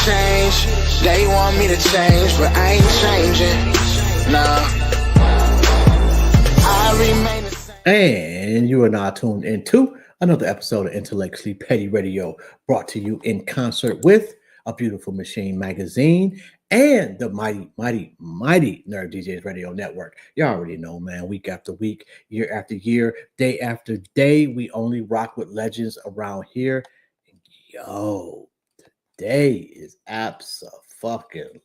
change. They want me to change, but I ain't changing. Nah, I remain the same. And you are now tuned into another episode of Intellectually Petty Radio, brought to you in concert with A Beautiful Machine magazine and the mighty Nerd DJs Radio Network. You already know, man, week after week, year after year, day after day, we only rock with legends around here. Yo, today is absolutely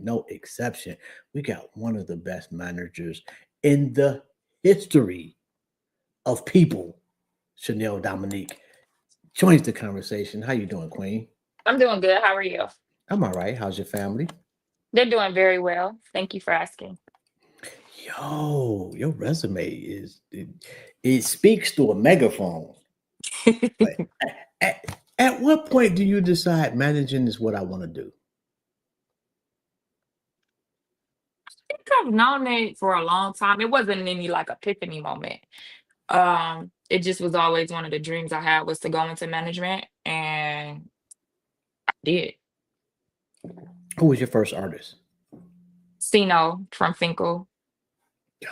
no exception. We got one of the best managers in the history of people. Chanel Domonique joins the conversation. How you doing, Queen? I'm doing good. How are you? I'm all right. How's your family? They're doing very well. Thank you for asking. Yo, your resume it speaks to a megaphone. But at what point do you decide managing is what I want to do? think I've known it for a long time. It wasn't any like epiphany moment. It just was always one of the dreams I had was to go into management, and I did. Who was your first artist? Sino from Finkel. Yo,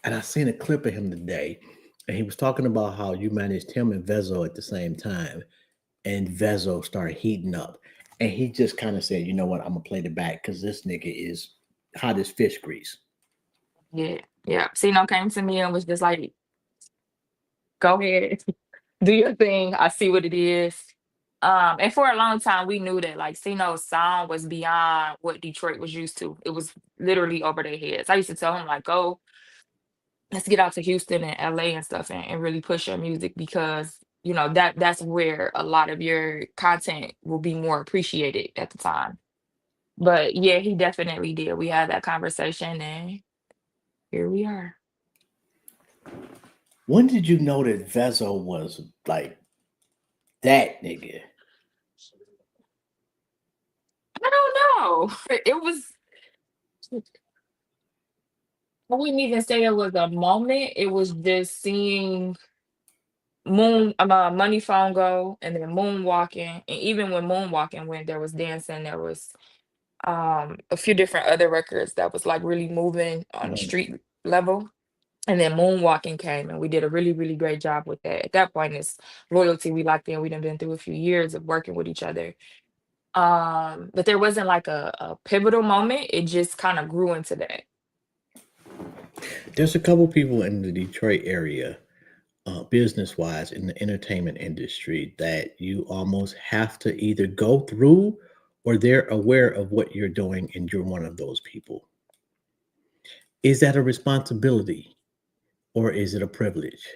and I seen a clip of him today, and he was talking about how you managed him and Vezo at the same time, and Vezo started heating up, and he just kind of said, "You know what? I'm gonna play the back because this nigga is hot as fish grease." Yeah, yeah. Sino came to me and was just like, "Go ahead, do your thing. I see what it is." And for a long time, we knew that like Sino's sound was beyond what Detroit was used to. It was literally over their heads. I used to tell him like, "Go, let's get out to Houston and LA and stuff and really push your music because that's where a lot of your content will be more appreciated at the time." But yeah, he definitely did. We had that conversation and here we are. When did you know that Vezo was like that nigga? I don't know. It was I wouldn't even say it was a moment. It was just seeing Money Phone go and then Moonwalking. And even when Moonwalking went, there was dancing, there was a few different other records that was like really moving on the Mm. street level. And then Moonwalking came and we did a really, really great job with that. At that point, it's loyalty. We locked in. We done been through a few years of working with each other. But there wasn't like a pivotal moment. It just kind of grew into that. There's a couple people in the Detroit area, business wise, in the entertainment industry that you almost have to either go through or they're aware of what you're doing, and you're one of those people. Is that a responsibility or is it a privilege?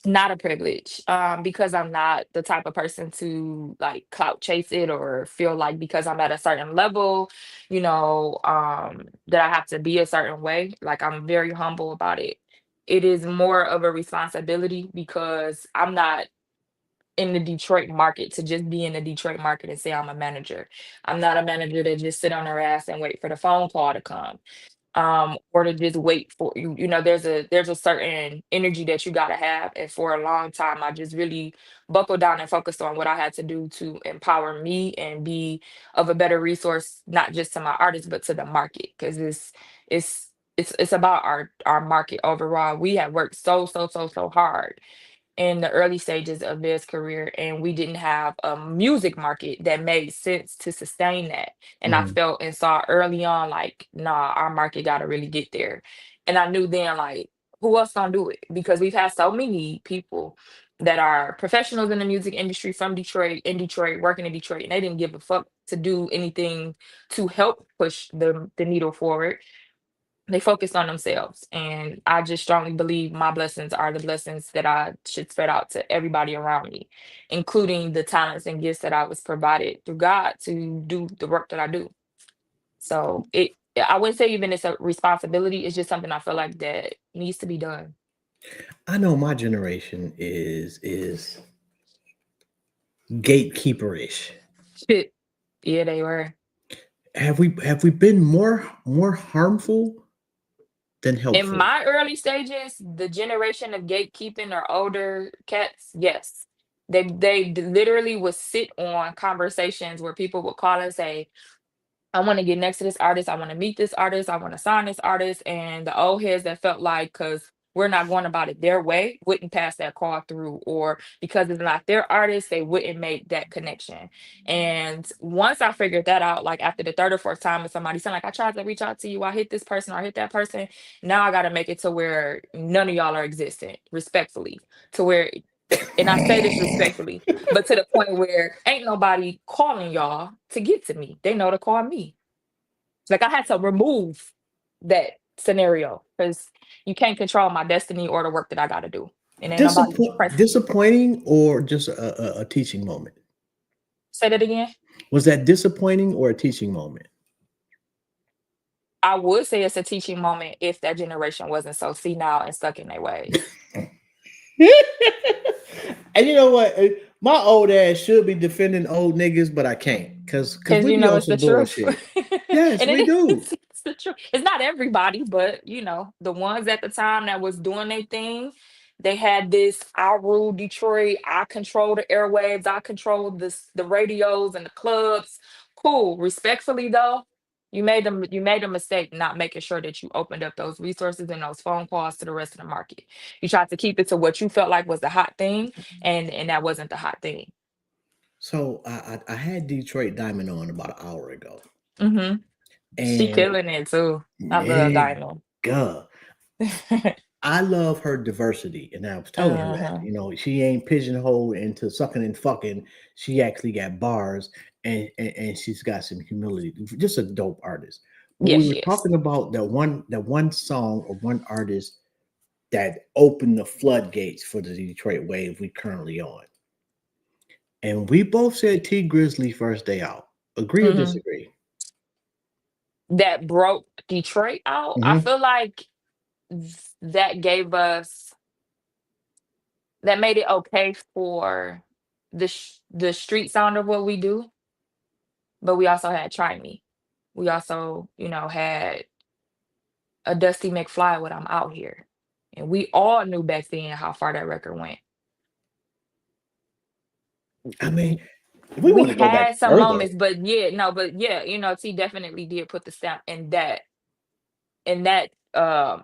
Not a privilege, because I'm not the type of person to like clout chase it or feel like because I'm at a certain level, that I have to be a certain way. Like I'm very humble about it. It is more of a responsibility because I'm not in the Detroit market to just be in the Detroit market and say I'm a manager. I'm not a manager that just sit on her ass and wait for the phone call to come, or to just wait for there's a certain energy that you got to have, and for a long time I just really buckled down and focused on what I had to do to empower me and be of a better resource, not just to my artists but to the market, because it's about our market overall. We have worked so hard in the early stages of his career, and we didn't have a music market that made sense to sustain that. And I Mhm. felt and saw early on like, nah, our market got to really get there. And I knew then like, who else gonna do it? Because we've had so many people that are professionals in the music industry from Detroit, in Detroit, working in Detroit, and they didn't give a fuck to do anything to help push the needle forward. They focused on themselves, and I just strongly believe my blessings are the blessings that I should spread out to everybody around me, including the talents and gifts that I was provided through God to do the work that I do. So I wouldn't say even it's a responsibility. It's just something I feel like that needs to be done. I know my generation is gatekeeperish. Shit. Yeah, they were. Have we been more harmful than In helpful? my early stages, the generation of gatekeeping or older cats, yes. They literally would sit on conversations where people would call and say, I want to get next to this artist. I want to meet this artist. I want to sign this artist. And the old heads that felt like, because we're not going about it their way, wouldn't pass that call through, or because it's not their artist, they wouldn't make that connection. And once I figured that out, like after the third or fourth time, if somebody said, like, I tried to reach out to you, I hit this person or I hit that person. Now I got to make it to where none of y'all are existent, respectfully, to where, and I say this respectfully, but to the point where ain't nobody calling y'all to get to me. They know to call me. Like I had to remove that scenario because you can't control my destiny or the work that I got to do. And ain't nobody pressing. Disappointing or just a teaching moment? Say that again. Was that disappointing or a teaching moment? I would say it's a teaching moment if that generation wasn't so senile and stuck in their ways. And you know what? My old ass should be defending old niggas, but I can't because Because we you be know on it's the some truth. bullshit. Yes, And we it do. is it's the truth. It's not everybody, but the ones at the time that was doing their thing, they had this I rule Detroit, I control the airwaves, I control the radios and the clubs. Cool. Respectfully though, you made a mistake not making sure that you opened up those resources and those phone calls to the rest of the market. You tried to keep it to what you felt like was the hot thing, and that wasn't the hot thing. So I had Detroit Diamond on about an hour ago, Hmm. She and killing it too. I love Diamond. nigga, I love her diversity, and I was telling her that Uh-huh. she ain't pigeonholed into sucking and fucking. She actually got bars, and she's got some humility. Just a dope artist. But we Yes, were yes. talking about that one song or one artist that opened the floodgates for the Detroit wave we currently on, and we both said T Grizzly first day out. Agree or Hmm. disagree? That broke Detroit out. I Hmm. feel like that gave us that made it okay for the street sound of what we do, but we also had Try Me. We also, had a Dusty McFly with I'm Out Here. And we all knew back then how far that record went. I mean, if we We want to go back had some further, moments, but yeah, no, but yeah, T definitely did put the stamp in that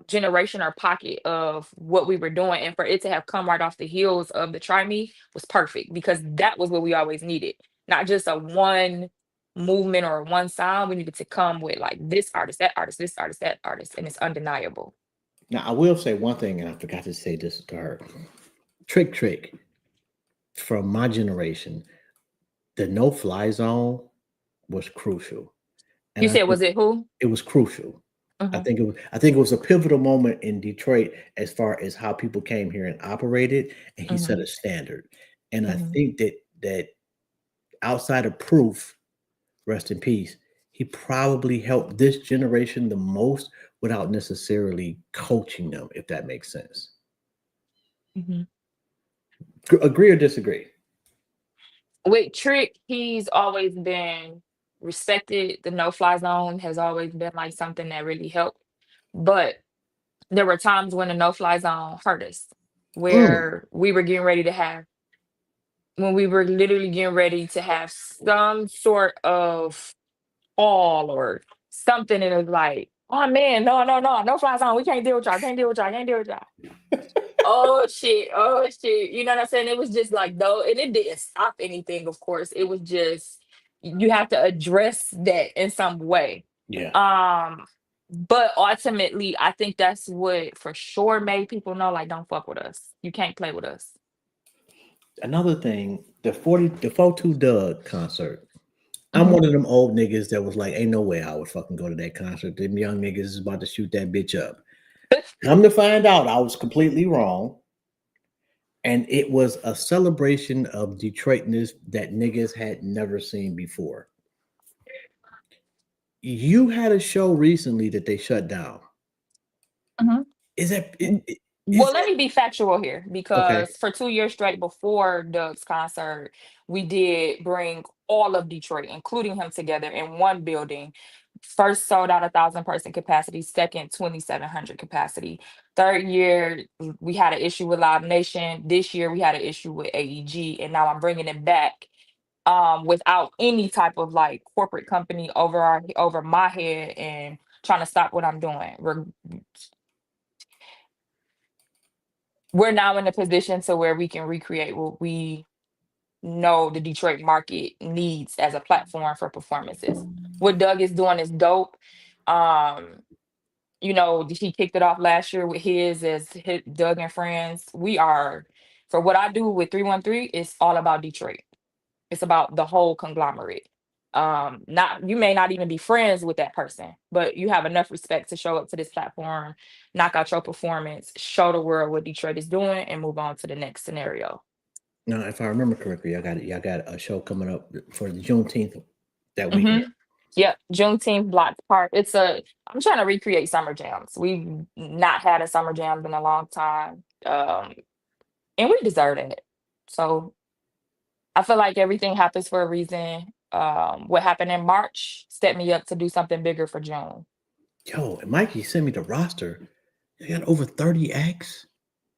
generation or pocket of what we were doing, and for it to have come right off the heels of the Try Me was perfect because that was what we always needed, not just a one movement or one sound. We needed to come with like this artist, that artist, this artist, that artist, and it's undeniable. now I will say one thing, and I forgot to say this to her. Trick from my generation, the no fly zone was crucial, and You I said, think was it who? it was crucial. I Hmm. think it was. I think it was a pivotal moment in Detroit as far as how people came here and operated, and he set Hmm. a standard. And I Hmm. think that outside of Proof, rest in peace, he probably helped this generation the most without necessarily coaching them, if that makes sense. Hmm. Agree or disagree? With Trick, he's always been respected. The no fly zone has always been like something that really helped. But there were times when the no fly zone hurt us, Mm. where we were getting ready to have, when we were literally getting ready to have some sort of fall or something, and it was like, oh man, no, no, no, no fly zone. We can't deal with y'all. Can't deal with y'all. Can't deal with y'all. Oh shit. Oh shit. You know what I'm saying? It was just like though, and it didn't stop anything, of course. It was just you have to address that in some way. Yeah. Um, but ultimately, I think that's what for sure made people know, like, don't fuck with us. You can't play with us. Another thing, the 42 Doug concert. I'm Hmm. one of them old niggas that was like, ain't no way I would fucking go to that concert. Them young niggas is about to shoot that bitch up. Come to find out, I was completely wrong. And it was a celebration of Detroitness that niggas had never seen before. You had a show recently that they shut down. Is that is Well, let that me be factual here okay? because for 2 years straight before Doug's concert, we did bring all of Detroit, including him, together in one building First sold out 1,000 person capacity, second 2,700 capacity. Third year we had an issue with Live Nation. This year we had an issue with AEG, and now I'm bringing it back without any type of like corporate company over my head and trying to stop what I'm doing. We're now in a position to where we can recreate what we know the Detroit market needs as a platform for performances. What Doug is doing is dope. Um, he kicked it off last year with his Doug and Friends. We are, for what I do with 313, it's all about Detroit. It's about the whole conglomerate. Not you may not even be friends with that person, but you have enough respect to show up to this platform, knock out your performance, show the world what Detroit is doing, and move on to the next scenario. Now, if I remember correctly, y'all got a show coming up for the Juneteenth that weekend. Mm-hmm. Yep, Juneteenth block park. I'm trying to recreate summer jams. We've not had a summer jam in a long time, and we deserve it. So I feel like everything happens for a reason. What happened in March set me up to do something bigger for June. Yo, and Mikey sent me the roster. They got over 30 acts.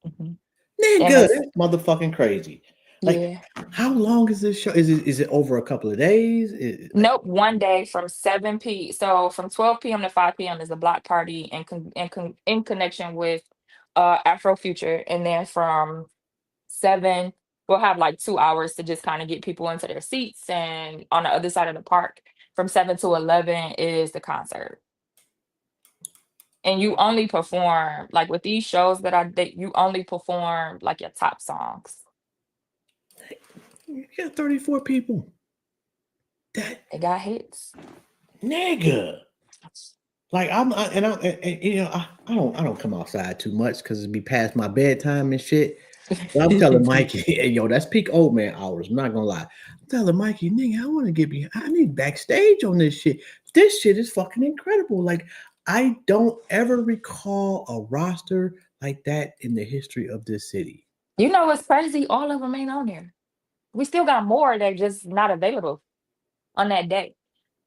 Mhm. And Nigga, that's motherfucking crazy. Like, yeah, how long is this show? Is it over a couple of days? nope. One day from 7 p. So from 12 p.m. to 5 p.m. is a block party in connection with Afrofuture, and then from 7, we'll have like 2 hours to just kind of get people into their seats, and on the other side of the park, from 7 to 11 is the concert. And you only perform like with these shows that you only perform like your top songs. You got 34 people. That They got hits. nigga. Like I don't come outside too much because it be past my bedtime and shit. But I'm telling Mikey, hey, yo, that's peak old man hours. I'm not gonna lie. I'm telling Mikey, nigga, I want to get behind. I need backstage on this shit. This shit is fucking incredible. Like, I don't ever recall a roster like that in the history of this city. You know what's crazy? All of them ain't on there. We still got more that just not available on that day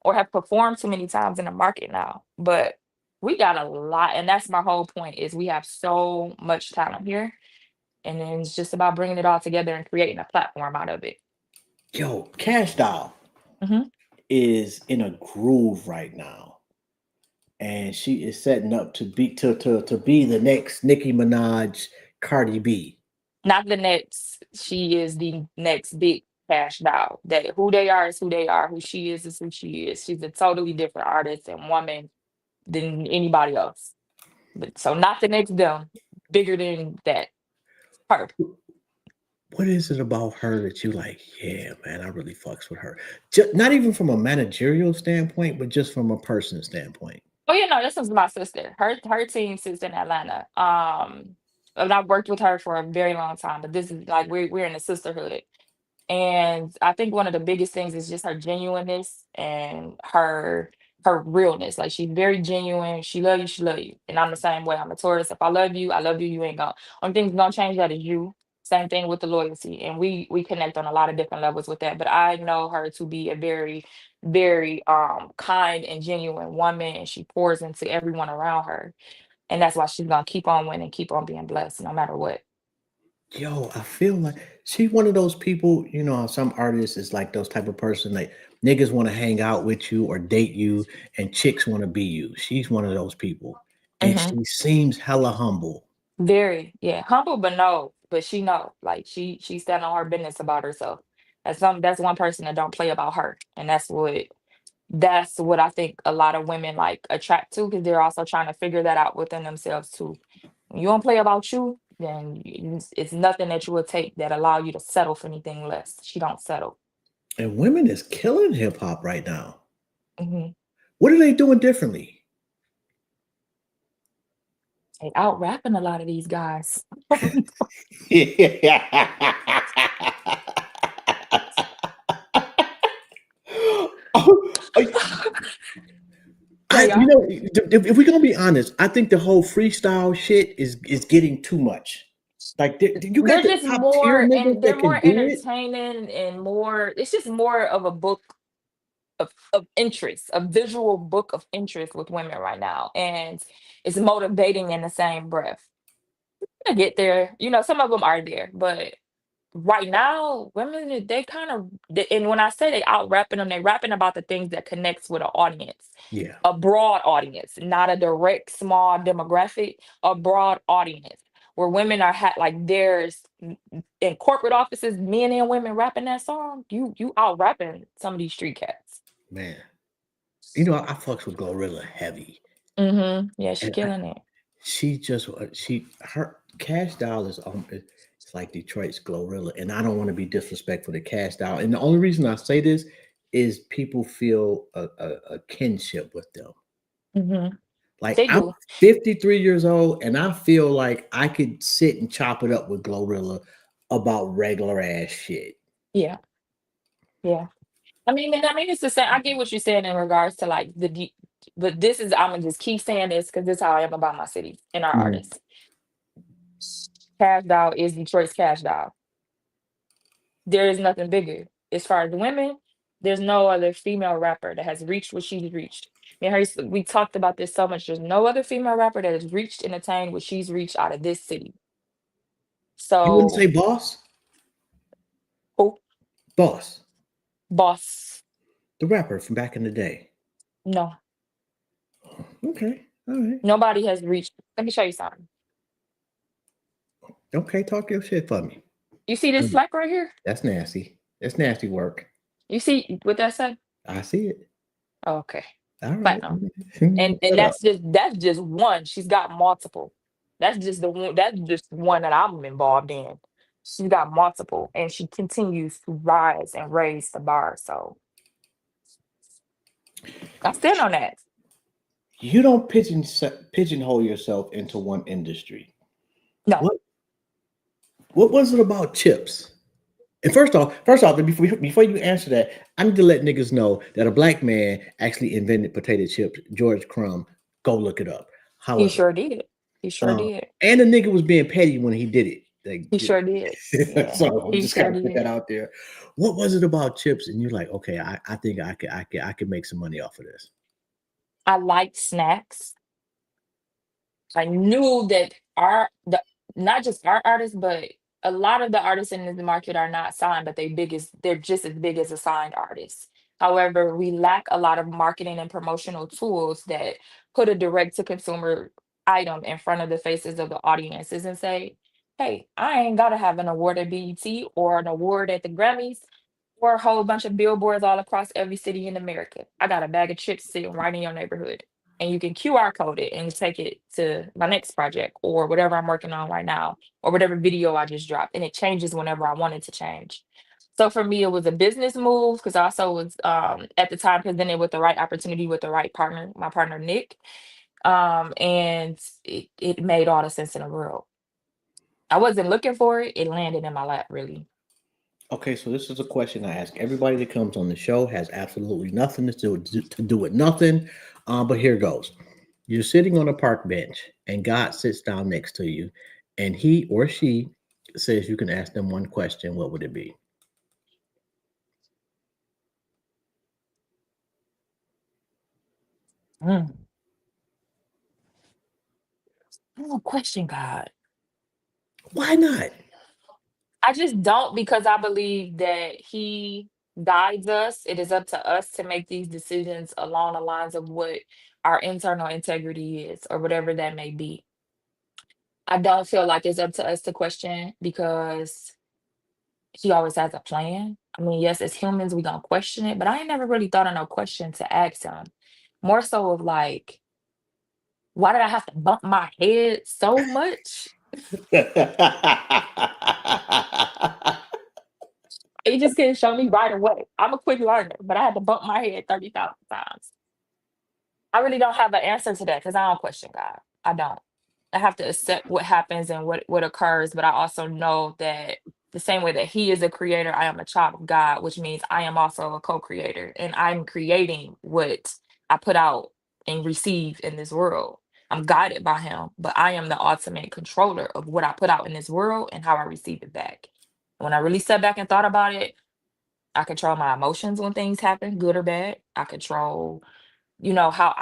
or have performed too many times in the market now. But we got a lot, and that's my whole point is we have so much talent here. And then it's just about bringing it all together and creating a platform out of it. Yo, Cash Doll Mhm. is in a groove right now. And she is setting up to be the next Nicki Minaj, Cardi B. Not the next. She is the next big cash doll. That who they are is who they are. Who she is who she is. She's a totally different artist and woman than anybody else. But so not the next them. Bigger than that. Her. What is it about her that you like? Yeah, man, I really fucks with her. Not even from a managerial standpoint, but just from a person standpoint. Oh yeah, no, this is my sister. Her team sits in Atlanta. And I've worked with her for a very long time, but this is like we're in a sisterhood. And I think one of the biggest things is just her genuineness and her realness. Like she's very genuine. She love you, she love you. And I'm the same way. I'm a Taurus. If I love you, you ain't gonna. Only thing's gonna change that is you. Same thing with the loyalty. And we connect on a lot of different levels with that. But I know her to be a very, very kind and genuine woman, and she pours into everyone around her. And that's why she's gonna keep on winning, keep on being blessed no matter what. Yo, I feel like she's one of those people, some artists is like those type of person like niggas want to hang out with you or date you and chicks want to be you. She's one of those people. And Mhm. she seems hella humble. Very, yeah, humble, but no, but she know, like she stand on her business about herself. That's one person that don't play about her, and that's what I think a lot of women like attract to because they're also trying to figure that out within themselves too. When you don't play about you, then it's nothing that you will take that allow you to settle for anything less. She don't settle. And women is killing hip hop right now. Hmm. What are they doing differently? They out rapping a lot of these guys. Oh, They are. if we're gonna be honest, I think the whole freestyle shit is getting too much. Like you got They're the just top tier more niggas and they're that more can do it. entertaining and more. It's just more of a book. of interest, a visual book of interest with women right now, and it's motivating in the same breath. I get there, some of them are there, but right now, women they kind of, and when I say they out rapping them, they rapping about the things that connects with an audience, Yeah, a broad audience, not a direct small demographic, a broad audience where women are like there's in corporate offices, men and women rapping that song. You out rapping some of these street cats. man. You know, I fucks with Glorilla heavy, Yeah, she and killing it. she just her Cash Doll is it's like Detroit's Glorilla, and I don't want to be disrespectful to Cash Doll. And the only reason I say this is people feel a kinship with them. hmm Like They I'm do. 53 years old, and I feel like I could sit and chop it up with Glorilla about regular ass shit. Yeah, yeah. I mean, it's the same. I get what you're saying in regards to like but this is I'm gonna just keep saying this because this is how I am about my city and our Mhm. artists. Cash Doll is Detroit's Cash Doll. There is nothing bigger. As far as women, there's no other female rapper that has reached what she's reached. Me and her, we talked about this so much. There's no other female rapper that has reached and attained what she's reached out of this city. You wouldn't say So, Boss? oh, Boss, boss, the rapper from back in the day. no, Okay, all right. nobody has reached. Let me show you something. Okay, talk your shit for me. You see this Mm, fleck right here? That's nasty. That's nasty work. You see what that said? I see it. Oh, okay, All right. platinum. And Shut up. that's just one. She's got multiple. That's just the one. That's just one that I'm involved in. She's got multiple, and she continues to rise and raise the bar. So I stand on that. You don't pigeonhole yourself into one industry. No, What what was it about chips? And first off, before you answer that, I need to let niggas know that a black man actually invented potato chips. George Crumb. Go look it up. he However, sure did. He sure uh, did. and the nigga was being petty when he did it. He sure did. Like, Yeah, so I'm he just sure gotta put that did. out there. What was it about chips? And you're like, okay, I think I could make some money off of this. I liked snacks. I knew that our the not just our artists, but a lot of the artists in this market are not signed, but they're just as big as a signed artist. However, we lack a lot of marketing and promotional tools that put a direct to consumer item in front of the faces of the audiences and say, hey, I ain't gotta have an award at BET or an award at the Grammys or a whole bunch of billboards all across every city in America. I got a bag of chips sitting right in your neighborhood. And you can QR code it and take it to my next project or whatever I'm working on right now or whatever video I just dropped. And it changes whenever I want it to change. So for me, it was a business move because I also was at the time presented with the right opportunity with the right partner, my partner Nick. And it made all the sense in the world. I wasn't looking for it, it landed in my lap really. Okay, so this is a question I ask everybody that comes on the show. Has absolutely nothing to do with nothing. But here goes. You're sitting on a park bench, and God sits down next to you, and he or she says you can ask them one question. What would it be? Mm. I don't question God. Why not? I just don't because I believe that he guides us. It is up to us to make these decisions along the lines of what our internal integrity is or whatever that may be. I don't feel like it's up to us to question because he always has a plan. I mean, yes, as humans, we gonna question it, but I ain't never really thought of no question to ask him. More so of like, why did I have to bump my head so much? He just couldn't show me right away. I'm a quick learner, but I had to bump my head 30,000 times. I really don't have an answer to that because I don't question God. I don't. I have to accept what happens and what occurs, but I also know that the same way that He is a creator, I am a child of God, which means I am also a co-creator, and I'm creating what I put out and receive in this world. I'm guided by Him, but I am the ultimate controller of what I put out in this world and how I receive it back. When I really sat back and thought about it, I control my emotions when things happen, good or bad. I control, you know, how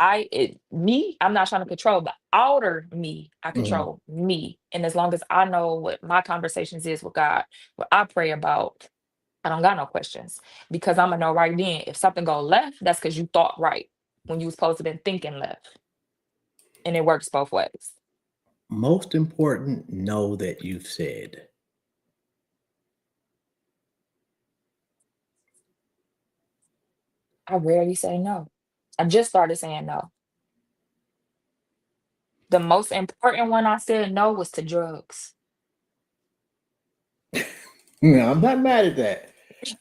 me, I'm not trying to control the outer me. I Mhm. control me. And as long as I know what my conversations is with God, what I pray about, I don't got no questions because I'm gonna know right then if something go left, that's because you thought right when you was supposed to been thinking left, and it works both ways. Most important, know that you've said. I rarely say no. I just started saying no. The most important one I said no was to drugs. Yeah, I'm not mad at that.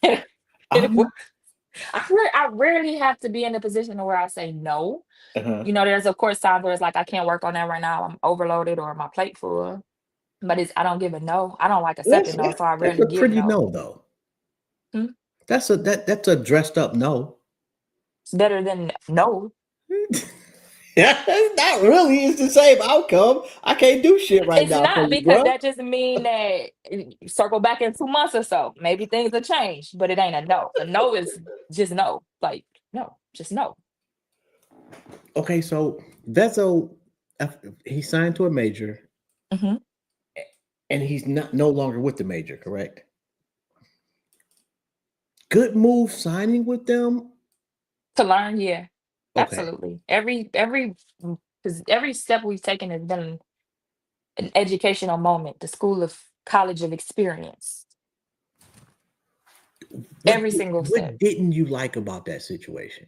It I'm wa- not. I rarely have to be in a position where I say no. Uh-huh. You know, there's of course times where it's like I can't work on that right now. I'm overloaded or my plate full. But it's I don't give a no. I don't like That's accepting no, that's so I that's rarely a give pretty no. no though. Hmm? That's a dressed up no. It's better than no. Yeah, not really. It's the same outcome. I can't do shit right It's now for not you, because bro. that just mean that circle back in 2 months or so. Maybe things will change, but it ain't a no. A no is just no. Like no, just no. Okay, so Vezo, he signed to a major, Hmm. and he's not no longer with the major, correct? Good move signing with them. To learn, yeah, Okay, absolutely. Because every step we've taken has been an educational moment, the school of college of experience. what Every single step. what didn't you like about that situation?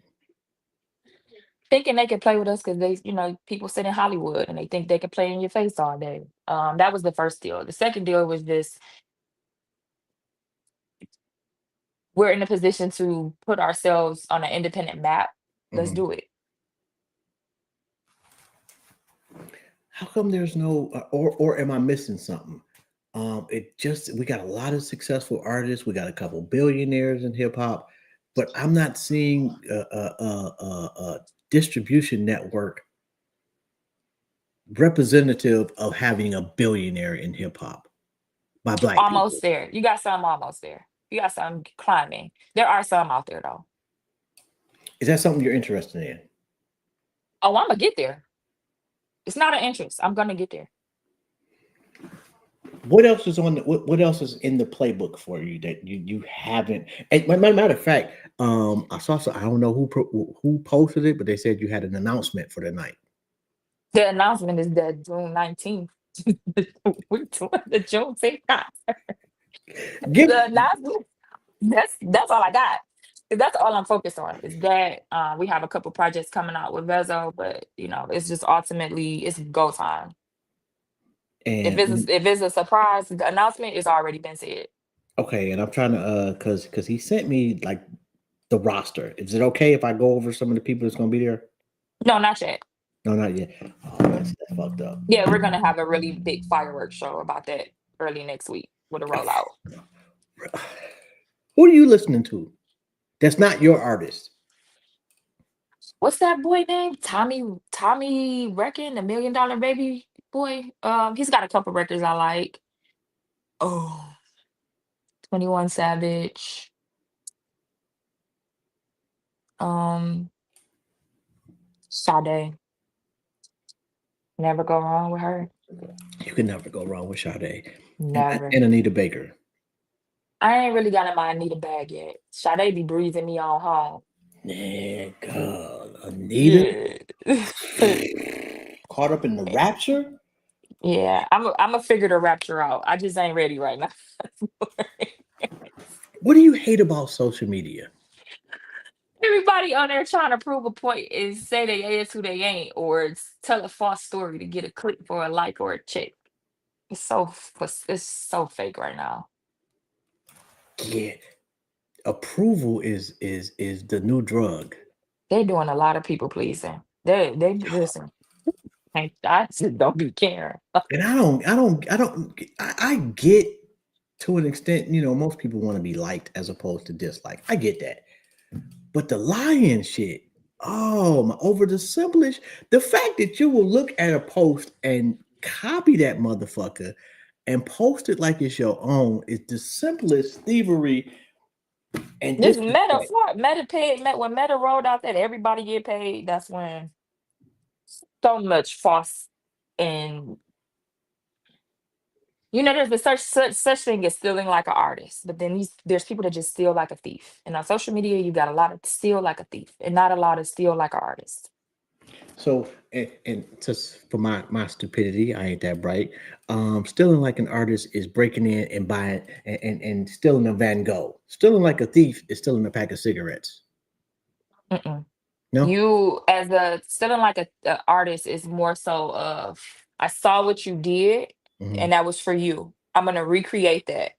Thinking they could play with us because people sit in Hollywood and they think they can play in your face all day. That was the first deal. The second deal was just we're in a position to put ourselves on an independent map. Let's Mhm. do it. How come there's no, or am I missing something? It just we got a lot of successful artists. We got a couple billionaires in hip hop, but I'm not seeing a distribution network representative of having a billionaire in hip hop by black people. Almost there. You got some almost there. You got some climbing. There are some out there though. Is that something you're interested in? Oh, I'm gonna get there. It's not an interest. I'm gonna get there. What else is on what else is in the playbook for you that you haven't? And matter of fact, I saw some, I don't know who posted it, but they said you had an announcement for the night. The announcement is that June 19th. We're doing the Juneteenth concert. Give The announcement. That's all I got. That's all I'm focused on is that we have a couple projects coming out with Vezo, but it's just ultimately it's go time. and If it's a surprise announcement, it's already been said. okay, and I'm trying to because he sent me like the roster. Is it okay if I go over some of the people that's gonna be there? No, not yet. No, not yet. Oh, that's fucked up. Yeah, we're gonna have a really big fireworks show about that early next week with a rollout. Who are you listening to? That's not your artist. What's that boy name? Tommy Reckon, the $1 Million Baby boy. He's got a couple records I like. Oh, 21 Savage. Um, Sade. Never go wrong with her. You can never go wrong with Sade Never. and Anita Baker. I ain't really got in my Anita bag yet. Sade be breezing me on home. Nigga, Anita Yeah. caught up in the rapture. Yeah. I'm a figure the rapture out. I just ain't ready right now. What do you hate about social media? Everybody on there trying to prove a point is say they is who they ain't, or tell a false story to get a click for a like or a check. It's so fake right now. Yeah, approval is the new drug. They're doing a lot of people pleasing. They listen. I just don't be caring. And I get to an extent, most people want to be liked as opposed to disliked. I get that. But the lying shit, over the simplest, the fact that you will look at a post and copy that motherfucker and post it like it's your own is the simplest thievery And This disrespect. Meta paid when Meta rolled out that everybody get paid, that's when so much false and there's a such thing as stealing like an artist, but then there's people that just steal like a thief. And on social media, you got a lot of steal like a thief, and not a lot of steal like an artist. So, and just for my stupidity, I ain't that bright. Stealing like an artist is breaking in and buying and stealing a Van Gogh. Stealing like a thief is stealing a pack of cigarettes. Mm-mm. No. You as a stealing like a artist is more so of I saw what you did, Hmm. and that was for you. I'm gonna recreate that,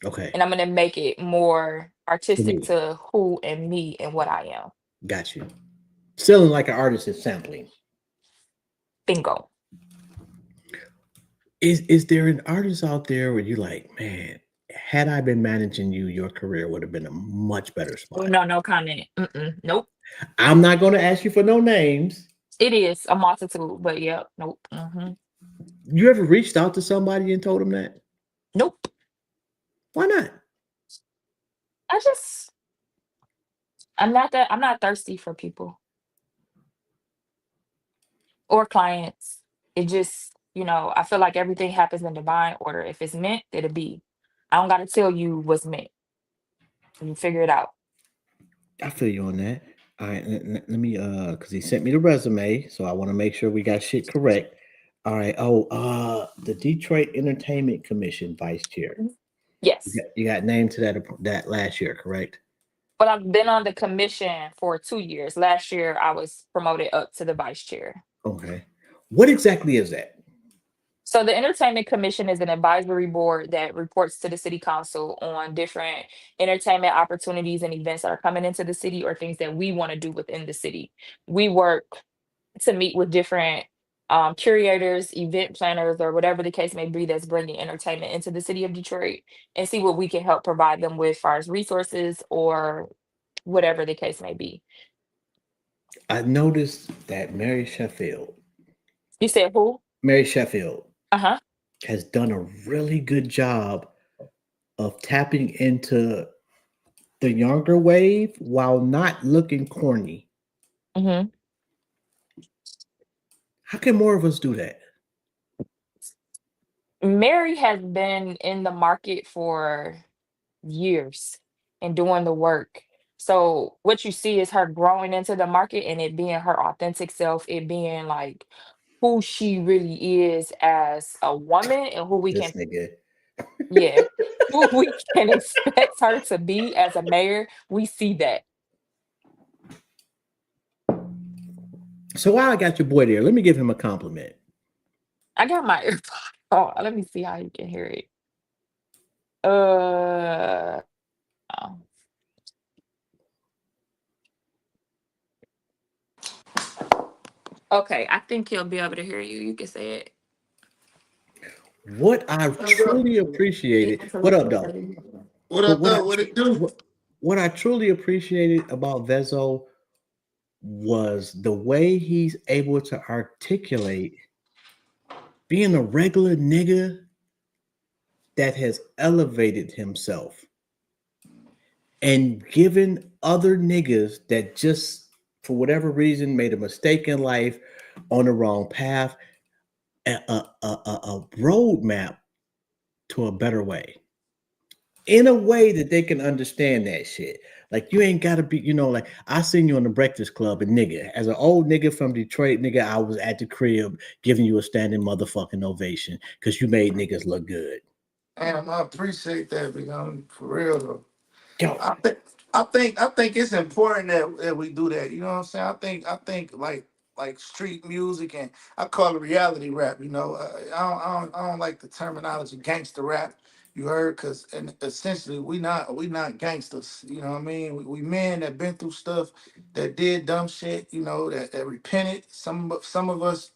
Okay. and I'm gonna make it more For artistic me, to who and me and what I am. got you. Stealing like an artist is sampling. Bingo. Is there an artist out there where you like, man, had I been managing you, your career would have been a much better Oh, spot. no, no comment. Mm-mm. Nope. I'm not going to ask you for no names. It is a multitude, but yep. Nope. You ever reached out to somebody and told them that? Nope. Why not? I just I'm not thirsty for people or clients. It just, I feel like everything happens in divine order. If it's meant, it'll be. I don't gotta tell you what's meant. You figure it out. I feel you on that. All right, let me because he sent me the resume, so I want to make sure we got shit correct. All right. Oh, the Detroit Entertainment Commission vice chair. Mhm. Yes. You got named to that last year, correct? But I've been on the commission for 2 years. Last year I was promoted up to the vice chair. Okay. What exactly is that? So the Entertainment Commission is an advisory board that reports to the city council on different entertainment opportunities and events that are coming into the city or things that we want to do within the city. We work to meet with different curators, event planners, or whatever the case may be that's bringing entertainment into the city of Detroit and see what we can help provide them with as far as resources or whatever the case may be. I noticed that You said who? Mary Sheffield Uh-huh. has done a really good job of tapping into the younger wave while not looking corny. hmm How can more of us do that? Mary has been in the market for years and doing the work. So what you see is her growing into the market and it being her authentic self, it being like who she really is as a woman and who we This can, nigga. yeah, who we can expect her to be as a mayor. We see that. So while I got your boy there, let me give him a compliment. I got my earphone. Oh, let me see how you can hear it. Uh, oh, okay. I think he'll be able to hear you. You can say it. What I truly appreciated. What up, though? What But up, though? What it do? what I truly appreciated about Vezo was the way he's able to articulate being a regular nigga that has elevated himself and given other niggas that just for whatever reason made a mistake in life on the wrong path a roadmap to a better way in a way that they can understand that shit. Like you ain't gotta be, like I seen you on the Breakfast Club and nigga, as an old nigga from Detroit, nigga, I was at the crib giving you a standing motherfucking ovation because you made niggas look good. Damn, I appreciate that, big homie. For real though. Yo, I think I think it's important that we do that. You know what I'm saying? I think like street music and I call it reality rap. I don't like the terminology gangster rap. You heard? Cause and essentially we not gangsters. You know what I mean? We men that been through stuff, that did dumb shit. That repented. Some of us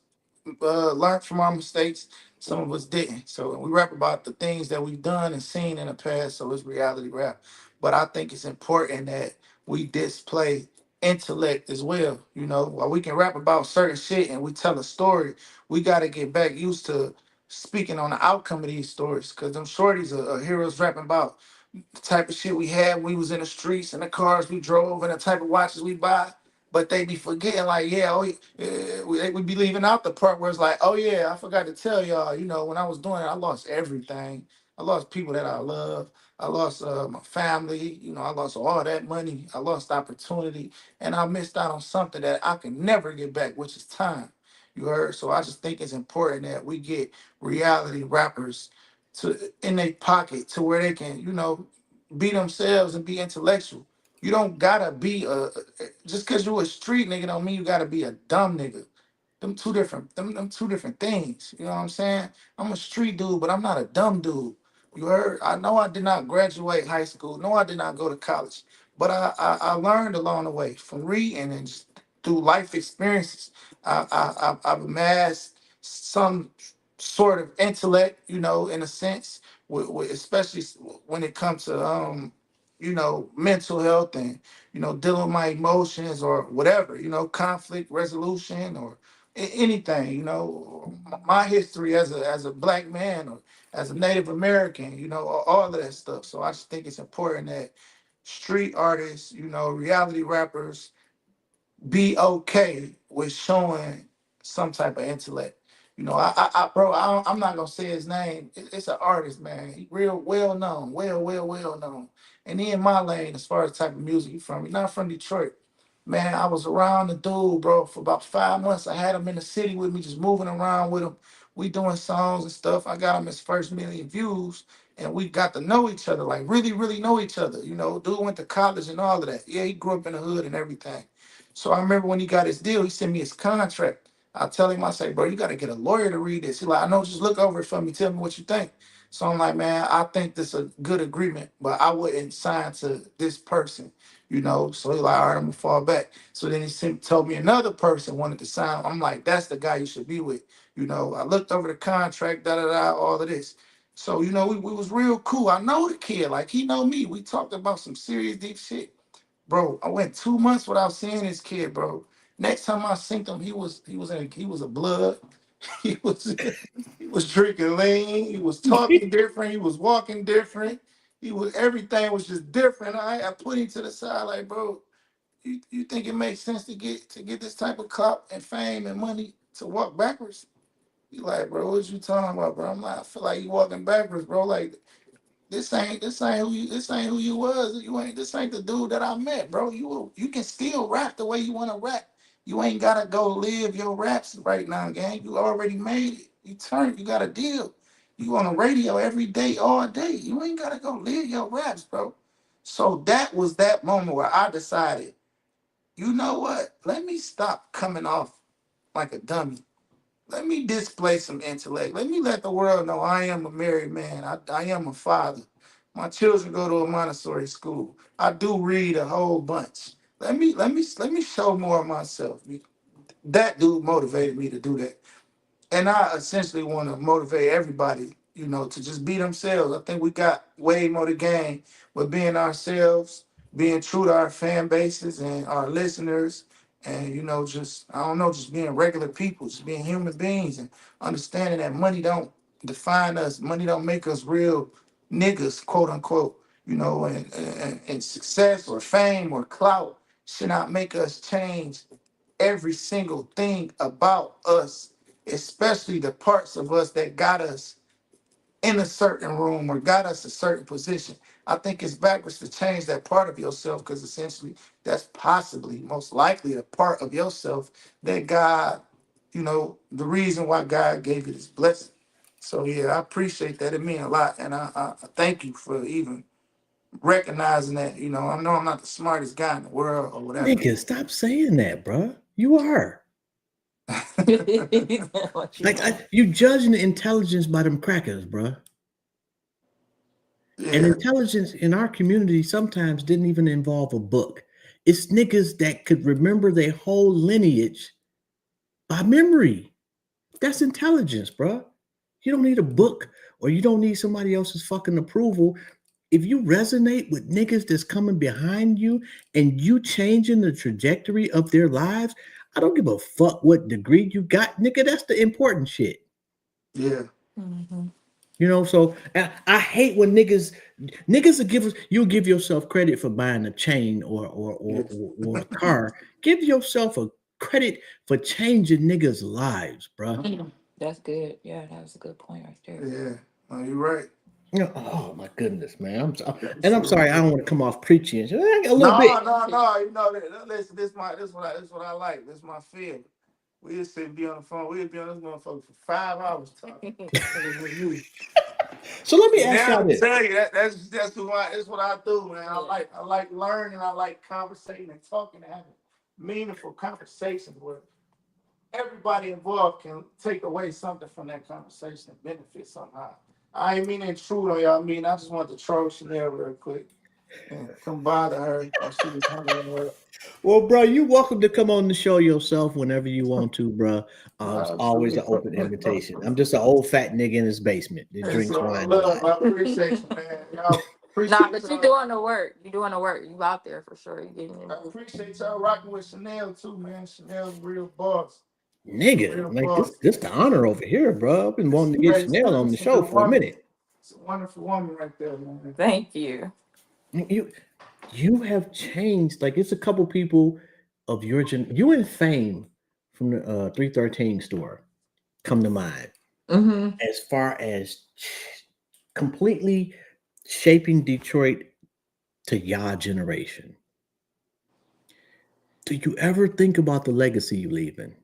learned from our mistakes. Some of us didn't. So we rap about the things that we've done and seen in the past. So it's reality rap. But I think it's important that we display intellect as well. While we can rap about certain shit and we tell a story, we got to get back used to speaking on the outcome of these stories. Cause them shorties are heroes rapping about the type of shit we had when we was in the streets and the cars we drove and the type of watches we buy. But they be forgetting, like, yeah, we be leaving out the part where it's like, oh yeah, I forgot to tell y'all, when I was doing it, I lost everything. I lost people that I love. I lost my family. I lost all that money. I lost opportunity, and I missed out on something that I can never get back, which is time. You heard? So I just think it's important that we get reality rappers to in their pocket to where they can, be themselves and be intellectual. You don't gotta be just because you a street nigga don't mean you gotta be a dumb nigga. Them two different things. You know what I'm saying? I'm a street dude, but I'm not a dumb dude. You heard? I know I did not graduate high school. No, I did not go to college. But I learned along the way from reading and just through life experiences. I've amassed some sort of intellect, in a sense, especially when it comes to mental health and dealing with my emotions or whatever, conflict resolution or anything, my history as a black man or as a Native American, all of that stuff. So I just think it's important that street artists, reality rappers be okay with showing some type of intellect. Bro, I'm not gonna say his name. It's an artist, man. He real well known, well known. And he in my lane as far as the type of music he from. He not from Detroit. Man, I was around the dude, bro, for about 5 months. I had him in the city with me, just moving around with him. We doing songs and stuff. I got him his first million views, and we got to know each other, like really, really know each other. Dude went to college and all of that. Yeah, he grew up in the hood and everything. So I remember when he got his deal, he sent me his contract. I tell him, I say, bro, you got to get a lawyer to read this. He like, I know, just look over it for me. Tell me what you think. So I'm like, man, I think this is a good agreement, but I wouldn't sign to this person, So he like, all right, I'm gonna fall back. So then told me another person wanted to sign. I'm like, that's the guy you should be with. I looked over the contract, all of this. So, we was real cool. I know the kid, like he know me. We talked about some serious deep shit. Bro, I went 2 months without seeing this kid, bro. Next time I seen him, he was a blood. He was he was drinking lean. He was talking different. He was walking different. Everything was just different. I put him to the side, like, bro, you think it makes sense to get this type of clout and fame and money to walk backwards? He like, bro, what you talking about, bro? I'm like, I feel like you walking backwards, bro. Like this ain't who you was. You ain't this ain't the dude that I met, bro. You can still rap the way you want to rap. You ain't gotta go live your raps right now, gang. You already made it. You got a deal. You on the radio every day, all day. You ain't gotta go live your raps, bro. So that was that moment where I decided, you know what? Let me stop coming off like a dummy. Let me display some intellect. Let me let the world know I am a married man. I am a father. My children go to a Montessori school. I do read a whole bunch. Let me show more of myself. That dude motivated me to do that. And I essentially want to motivate everybody, to just be themselves. I think we got way more to gain with being ourselves, being true to our fan bases and our listeners, and just I don't know, just being regular people, just being human beings, and understanding that money don't define us, money don't make us real niggas, quote unquote. And success or fame or clout should not make us change every single thing about us, especially the parts of us that got us in a certain room or got us a certain position. I think it's backwards to change that part of yourself because essentially that's possibly, most likely, a part of yourself that God, the reason why God gave you this blessing. So yeah, I appreciate that. It means a lot. And I thank you for even recognizing that, I know I'm not the smartest guy in the world or whatever. Nigga, stop saying that, bro. You are. What you Like know. you judging the intelligence by them crackers, bro. And Yeah, intelligence in our community sometimes didn't even involve a book. It's niggas that could remember their whole lineage by memory. That's intelligence, bro. You don't need a book or you don't need somebody else's fucking approval. If you resonate with niggas that's coming behind you and you changing the trajectory of their lives, I don't give a fuck what degree you got, nigga. That's the important shit. yeah. Mhm. So I hate when niggas Niggas will you'll give yourself credit for buying a chain Yes. or a car. Give yourself a credit for changing niggas' lives, bruh. That's good. Yeah, that was a good point right there. Yeah. No, you're right. You know, oh my goodness, man. I'm sorry, I Absolutely. don't want to come off preachy a little No, bit. no, no. You know that. Listen, this what I like. This my feel. We'll sit and be on the phone. We'll be on this motherfucker for 5 hours talking. So let me And ask now y'all I this. tell you that's what I do, man. I like learning. I like conversating and talking and having meaningful conversations where everybody involved can take away something from that conversation and benefit somehow. I ain't mean to intrude on y'all. I mean, I just want to troll Chanel real quick and come bother her while she was handling her. Well, bro, you welcome to come on the show yourself whenever you want to, bro. It's always an open invitation. I'm just an old fat nigga in his basement that It's drinks all wine a lot. love. I appreciate you, man. Y'all Nah, appreciate but you y'all. doing the work. You doing the work. You out there for sure. You getting I it. appreciate y'all rocking with Chanel too, man. Chanel's a real boss. Nigga, Real like boss. this the honor over here, bro. I've been It's wanting a to get great, Chanel on the it's a show good for a woman. minute. It's a wonderful woman right there, man. Thank you. You you have changed. Like it's a couple people of your you and Fame from the 313 store come to mind Mm-hmm. as far as completely shaping Detroit to your generation. Do you ever think about the legacy you leaving?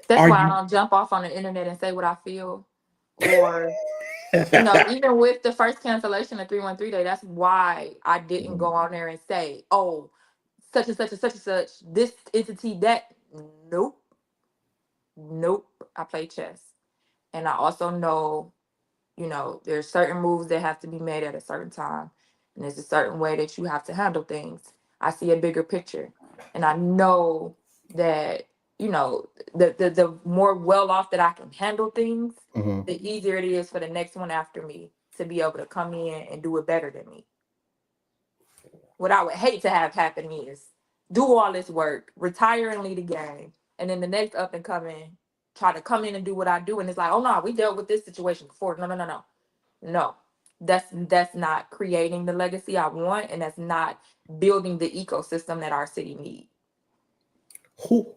That's Are why I you? don't jump off on the internet and say what I feel. Or, even with the first cancellation of 313 Day, that's why I didn't go on there and say, oh, such and such and such and such, this entity, that. Nope. Nope. I play chess. And I also know, there's certain moves that have to be made at a certain time. And there's a certain way that you have to handle things. I see a bigger picture. And I know that, the more well off that I can handle things, Mhm. the easier it is for the next one after me to be able to come in and do it better than me. What I would hate to have happen is do all this work, retire and lead the game, and then the next up and coming try to come in and do what I do, and it's like, oh no, we dealt with this situation before. No, no, no, no, no. That's not creating the legacy I want, and that's not building the ecosystem that our city needs. Who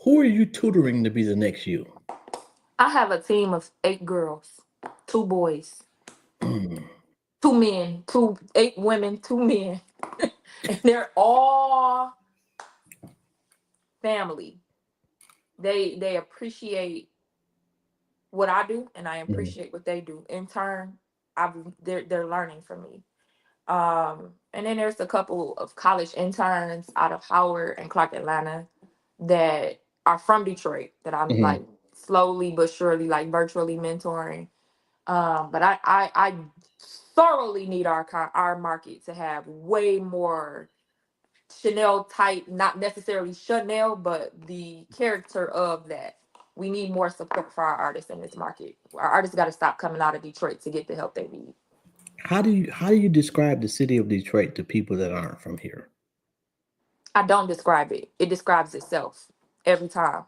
who are you tutoring to be the next you? I have a team of 8 girls, 2 boys, Mm. 2 men, 8 women, 2 men, and they're all family. They appreciate what I do, and I Mhm. appreciate what they do. In turn, they're learning from me. And then there's a couple of college interns out of Howard and Clark, Atlanta, that are from Detroit that I'm like Mhm. slowly but surely, like virtually mentoring. But I thoroughly need our market to have way more Chanel type, not necessarily Chanel, but the character of that. We need more support for our artists in this market. Our artists got to stop coming out of Detroit to get the help they need. How do you describe the city of Detroit to people that aren't from here? I don't describe it. It describes itself every time.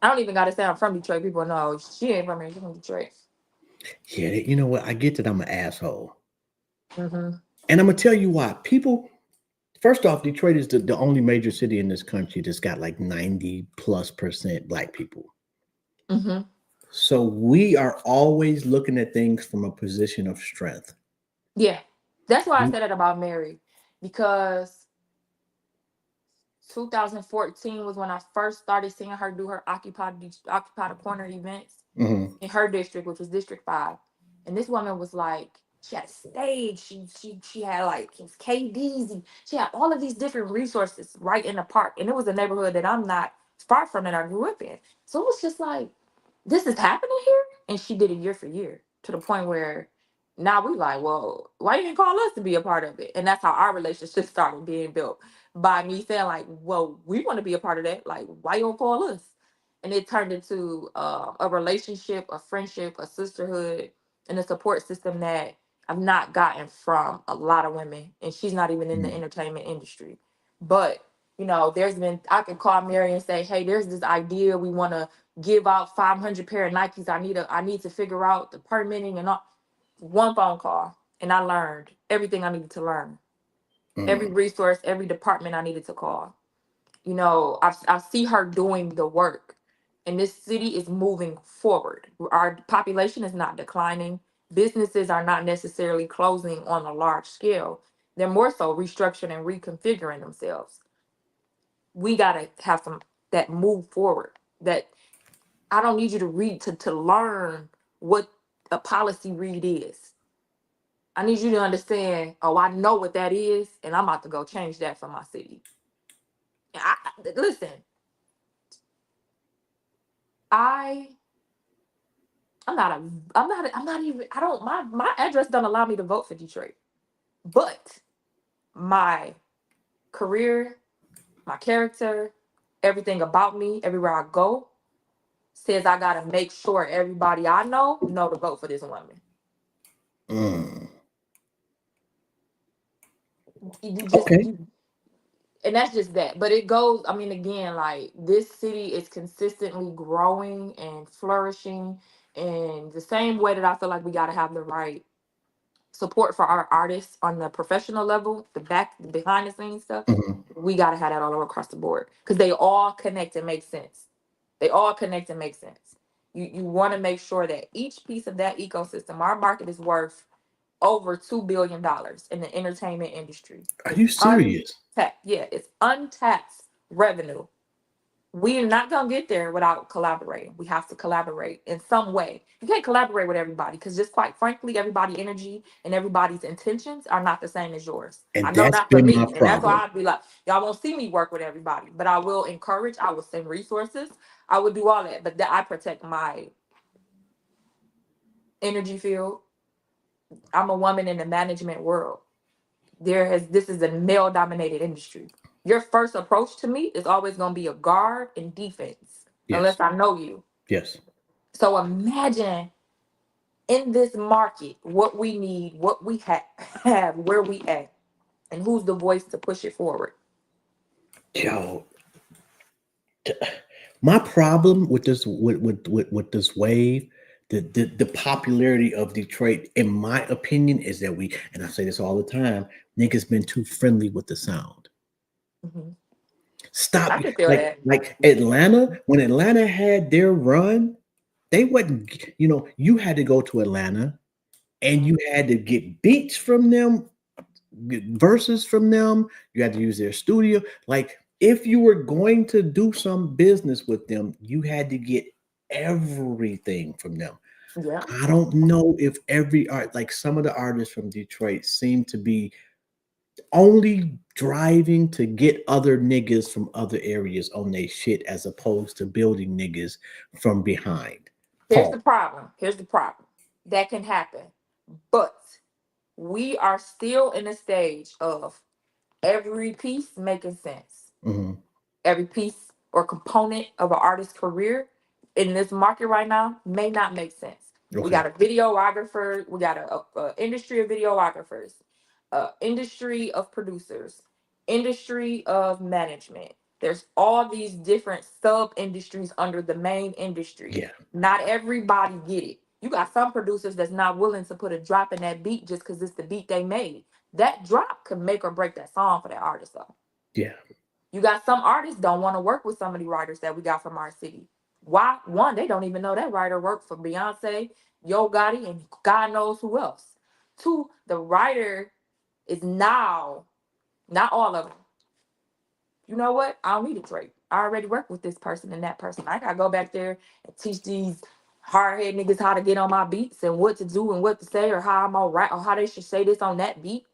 I don't even got to say I'm from Detroit. People know she ain't from here. She's from Detroit. Yeah, you know what? I get that I'm an asshole. Mm-hmm. And I'm gonna tell you why. People, first off, Detroit is the only major city in this country that's got like 90+% black people. Mm-hmm. So we are always looking at things from a position of strength. Yeah. That's why I said it about Mary. Because 2014 was when I first started seeing her do her Occupy the Corner events Mhm. in her district, which was District 5. And this woman was like, she had a stage, she had like KDs, and she had all of these different resources right in the park. And it was a neighborhood that I'm not far from that I grew up in. So it was just like, this is happening here. And she did it year for year to the point where now we like, well, why you didn't call us to be a part of it? And that's how our relationship started being built, by me saying like, well, we want to be a part of that. Like, why you don't call us? And it turned into a relationship, a friendship, a sisterhood, and a support system that I've not gotten from a lot of women. And she's not even in the Mhm. entertainment industry. But, there's been, I could call Mary and say, hey, there's this idea. We want to give out 500 pair of Nikes. I need to figure out the permitting and all. One phone call, and I learned everything I needed to learn. Every Mm. resource, every department I needed to call. You know, I see her doing the work, and this city is moving forward. Our population is not declining. Businesses are not necessarily closing on a large scale. They're more so restructuring and reconfiguring themselves. We gotta have some that move forward. That I don't need you to read to learn what a policy read is. I need you to understand, oh, I know what that is, and I'm about to go change that for my city. Listen, I I'm not even I don't my address doesn't allow me to vote for Detroit. But my career, my character, everything about me, everywhere I go, says I gotta make sure everybody I know to vote for this woman. Mm. You just Okay. you and that's just that. But it goes, I mean, again, like this city is consistently growing and flourishing in the same way that I feel like we gotta have the right support for our artists on the professional level, the behind the scenes stuff. Mhm. We gotta have that all over across the board because they all connect and make sense. They all connect and make sense. You want to make sure that each piece of that ecosystem, our market is worth over $2 billion in the entertainment industry. Are It's you serious? untapped. Yeah, it's untapped revenue. We're not gonna get there without collaborating. We have to collaborate in some way. You can't collaborate with everybody because just quite frankly, everybody's energy and everybody's intentions are not the same as yours. I And know that's not for been my me, and that's problem. why I'd be like, y'all won't see me work with everybody, but I will encourage. I will send resources. I would do all that, but that I protect my energy field. I'm a woman in the management world. This is a male dominated industry. Your first approach to me is always going to be a guard and defense Yes. unless I know you. Yes. So imagine in this market what we need, what we have, where we at, and who's the voice to push it forward. Yo, my problem with this with this wave, the popularity of Detroit, in my opinion, is that we, and I say this all the time, niggas been too friendly with the sound. Mhm. Stop. I can feel like that. like Atlanta, when Atlanta had their run, they wasn't, you had to go to Atlanta and Mhm. you had to get beats from them, get verses from them. You had to use their studio. Like, if you were going to do some business with them, you had to get everything from them. Yeah. I don't know if every art, like some of the artists from Detroit seem to be only driving to get other niggas from other areas on their shit as opposed to building niggas from behind. Here's the Paul. problem. Here's the problem. That can happen. But we are still in a stage of every piece making sense. Mhm. Every piece or component of an artist's career in this market right now may not make sense. We Okay. got a videographer, we got a industry of videographers, industry of producers, industry of management. There's all these different sub industries under the main industry. Yeah. Not everybody get it. You got some producers that's not willing to put a drop in that beat just because it's the beat they made. That drop could make or break that song for that artist though. Yeah. You got some artists don't want to work with some of the writers that we got from our city. Why? One, they don't even know that writer worked for Beyonce, Yo Gotti, and God knows who else. Two, the writer is now, not all of them. You know what? I don't need a trade. I already work with this person and that person. I gotta go back there and teach these hard head niggas how to get on my beats and what to do and what to say or how I'm all right or how they should say this on that beat.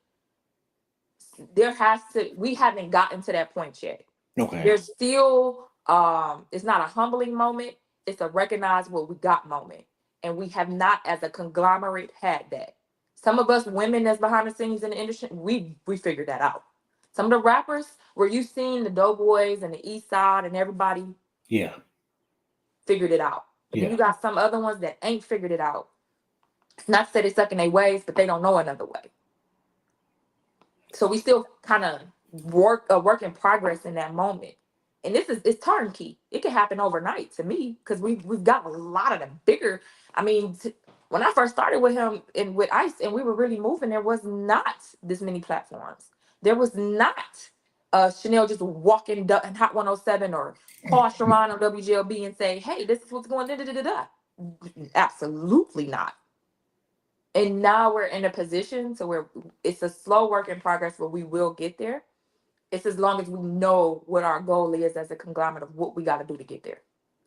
We haven't gotten to that point yet. Okay. There's still it's not a humbling moment, it's a recognize what we got moment, and we have not as a conglomerate had that. Some of us women that's behind the scenes in the industry, we figured that out. Some of the rappers where you seen the Doughboys and the East Side and everybody Yeah. figured it out, but then Yeah. you got some other ones that ain't figured it out. It's not to say they stuck in their ways, but they don't know another way. So we still kind of work a work in progress in that moment. And it's turnkey. It can happen overnight to me because we've got a lot of the bigger. I mean, When I first started with him and with Ice, and we were really moving, there was not this many platforms. There was not Chanel just walking in Hot 107 or call Sharon on WGLB and say, "Hey, this is what's going." Da, da, da, da, da. Absolutely not. And now we're in a position to where it's a slow work in progress, but we will get there. It's as long as we know what our goal is as a conglomerate of what we got to do to get there.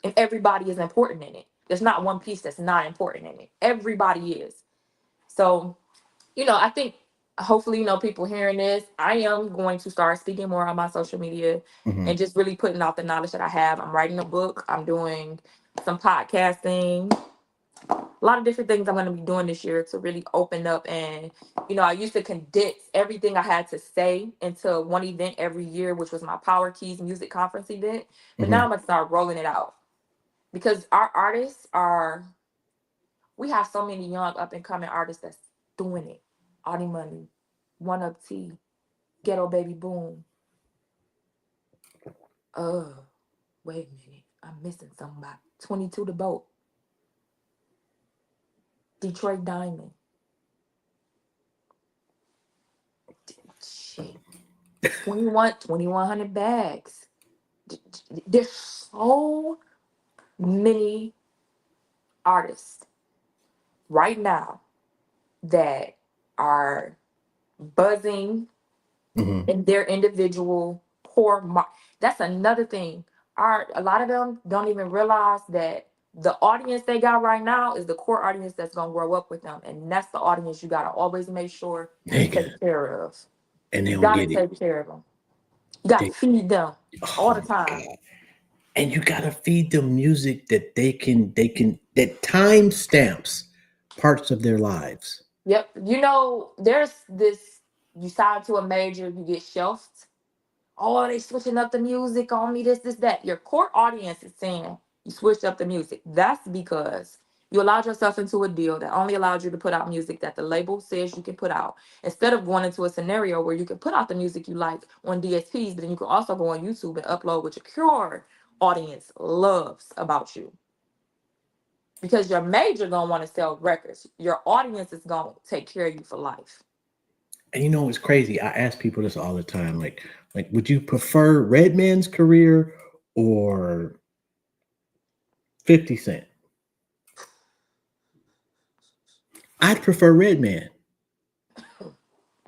And everybody is important in it. There's not one piece that's not important in it. Everybody is. So, I think hopefully, people hearing this, I am going to start speaking more on my social media Mhm. and just really putting out the knowledge that I have. I'm writing a book. I'm doing some podcasting, a lot of different things I'm going to be doing this year to really open up. And, I used to condense everything I had to say into one event every year, which was my Power Keys Music Conference event. But now Mhm. I'm going to start rolling it out because our artists we have so many young up and coming artists that's doing it. Audie Money, One Up T, Ghetto Baby Boom. Wait a minute. I'm missing somebody. 22 The Boat, Detroit Diamond. Shit. 2100 bags. There's so many artists right now that are buzzing Mhm. in their individual core. That's another thing. A lot of them don't even realize that the audience they got right now is the core audience that's gonna grow up with them, and that's the audience you gotta always make sure you Nigga, take care of. and they You don't gotta get it. take care of them. You gotta They, feed them all oh the my time. god! And you gotta feed them music that that time stamps parts of their lives. Yep. There's this, you sign to a major, you get shelved. Oh, they switching up the music on me, this, that. Your core audience is saying you switched up the music. That's because you allowed yourself into a deal that only allowed you to put out music that the label says you can put out. Instead of going into a scenario where you can put out the music you like on DSPs, but then you can also go on YouTube and upload what your core audience loves about you. Because your major gonna want to sell records. Your audience is gonna take care of you for life. And it's crazy. I ask people this all the time. Would you prefer Redman's career or 50 Cent? I'd prefer Redman.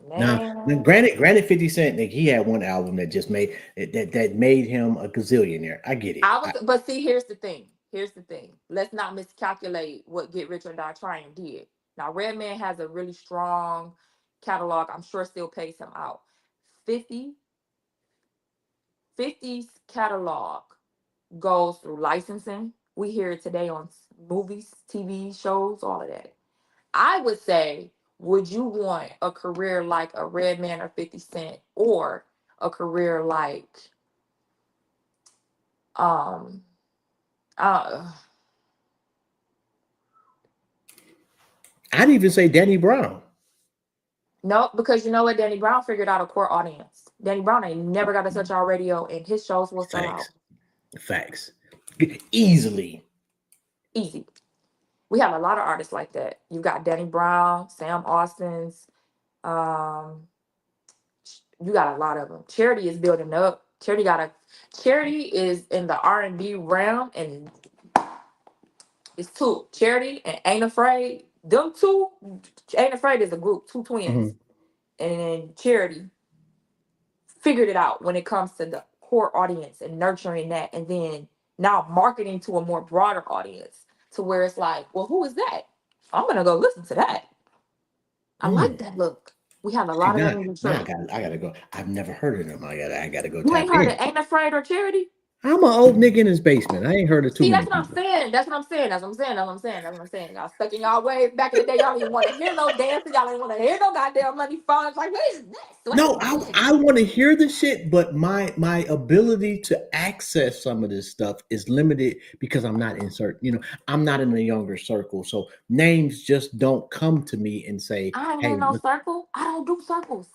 Now, Man. granted, 50 Cent, like, he had one album that just that made him a gazillionaire. I get it. But see, here's the thing. Here's the thing. Let's not miscalculate what Get Rich or Die Trying did. Now, Redman has a really strong catalog. I'm sure still pays him out. 50, 50's catalog goes through licensing. We hear it today on movies, TV shows, all of that. I would say, would you want a career like a Redman or 50 Cent, or a career like um uh I'd even say Danny Brown. no, because you know what? Danny Brown figured out a core audience. Danny Brown ain't never got to touch our radio, and his shows will sell out Facts. Facts. Easily. easy. We have a lot of artists like that. You got Danny Brown, Sam Austin's. Um, you got a lot of them. Charity is building up. Charity is in the R&B realm, and it's two. Charity and Ain't Afraid. Them two, Ain't Afraid is a group, two twins, Mhm. and then Charity figured it out when it comes to the core audience and nurturing that, and then now marketing to a more broader audience to where it's like, well, who is that? I'm gonna go listen to that. I like Mm. that look. We have a See, lot of them in now Detroit. I gotta go. I've never heard of them. I gotta go You tap ain't heard of in. Ain't Afraid or Charity? I'm an old nigga in his basement. I ain't heard of too See, many that's what I'm people. saying. That's what I'm saying. That's what I'm saying. That's what I'm saying. That's what I'm saying. Y'all stuck in y'all way back in the day. Y'all didn't want to hear no dancing. Y'all didn't want to hear no goddamn money phones. Like, what is this? What No, is this? I want to hear the shit, but my ability to access some of this stuff is limited because I'm not in I'm not in a younger circle. So names just don't come to me and say, I ain't in hey, no look, circle. I don't do circles.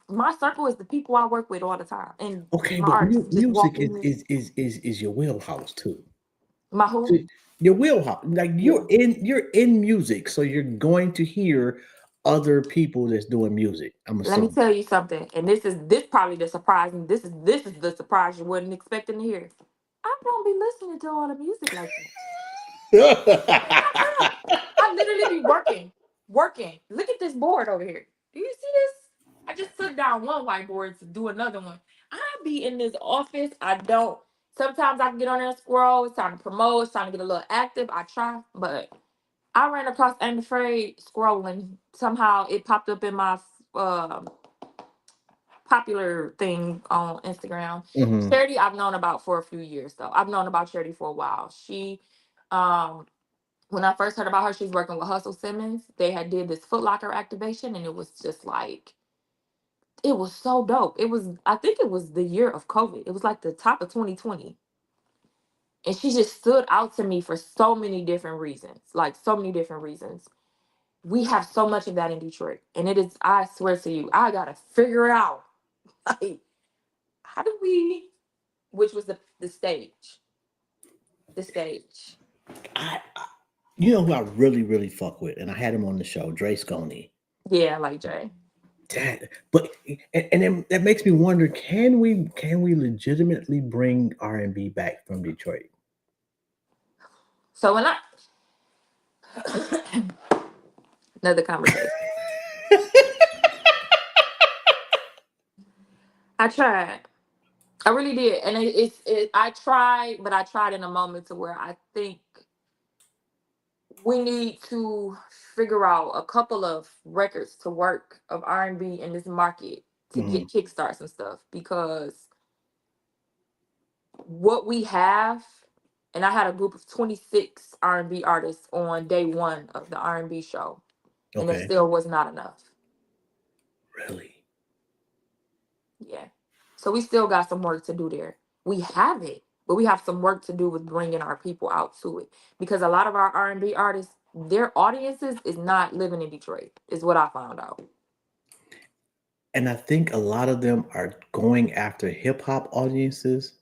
My circle is the people I work with all the time, and okay, my but artists just music walk is in. is is is is your wheelhouse too. My So, who? Your wheelhouse. Like you're in music, so you're going to hear other people that's doing music. I'm Let me assuming. tell you something, and this probably the surprising. This is the surprise you wasn't expecting to hear. I don't be listening to all the music like that. I don't. I literally be working. Look at this board over here. Do you see this? I just took down one whiteboard to do another one. I be in this office. I don't. Sometimes I can get on there and scroll. It's time to promote. It's time to get a little active. I try, but I ran across Ain't Afraid scrolling. Somehow it popped up in my uh, popular thing on Instagram. Hmm. Charity I've known about for a few years though. I've known about Charity for a while. She um when I first heard about her, she was working with Hustle Simmons. They had did this Foot Locker activation and it was just like it was so dope. It was I think it was the year of COVID. It was like the top of 2020. And she just stood out to me for so many different reasons. Like so many different reasons. We have so much of that in Detroit. And it is, I swear to you, I gotta figure out like how do we which was the stage. The stage. You know who I really, really fuck with, and I had him on the show, Dre Sconey. Yeah, like Jay. That, but and then that makes me wonder: can we legitimately bring R&B back from Detroit? So when I another conversation. I tried. I really did, and I tried, but I tried in a moment to where I think we need to figure out a couple of records to work of R&B in this market to Mhm. get kickstarts and stuff because what we have, and I had a group of 26 R&B artists on day one of the R&B show, and it Okay, still was not enough. really. Yeah. So we still got some work to do there. We have it, but we have some work to do with bringing our people out to it because a lot of our R&B artists, their audiences is not living in Detroit, is what I found out. And I think a lot of them are going after hip hop audiences,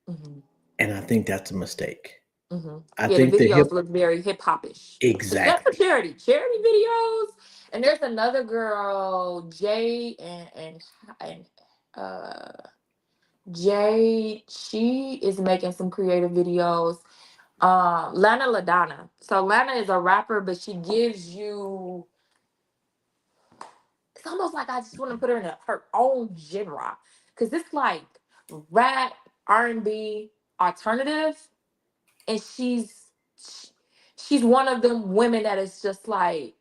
Hmm. and I think that's a mistake. Hmm. I Yeah, the think the hip videos look very hip hopish, except for exactly. charity videos. And there's another girl, Jay, and Jay. She is making some creative videos. Lana Ladonna. So Lana is a rapper, but she gives you it's almost like I just want to put her in her own genre. Cause it's like rap, R&B, alternative, and she's one of them women that is just like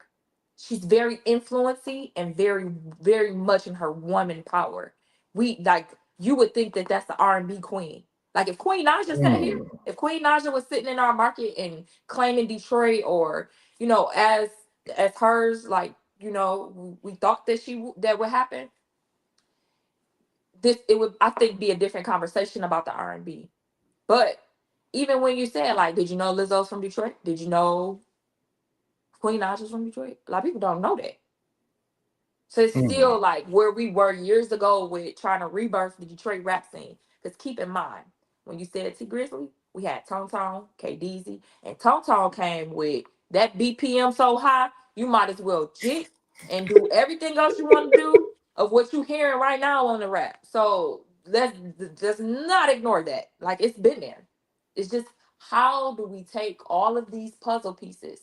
she's very influency and very very much in her woman power. We like you would think that that's the R&B queen. Like if Queen Naja sat here, Mm. if Queen Naja was sitting in our market and claiming Detroit or as hers, like we thought that that would happen. This it would I think be a different conversation about the R&B. But even when you said like, did you know Lizzo's from Detroit? Did you know Queen Naja's from Detroit? A lot of people don't know that. So it's Mm. still like where we were years ago with trying to rebirth the Detroit rap scene. Because keep in mind, when you said T Grizzly, we had Tone Tone, K Deezy, and Tone Tone came with that BPM so high, you might as well jit and do everything else you want to do of what you're hearing right now on the rap. So let's just not ignore that. Like it's been there. It's just how do we take all of these puzzle pieces,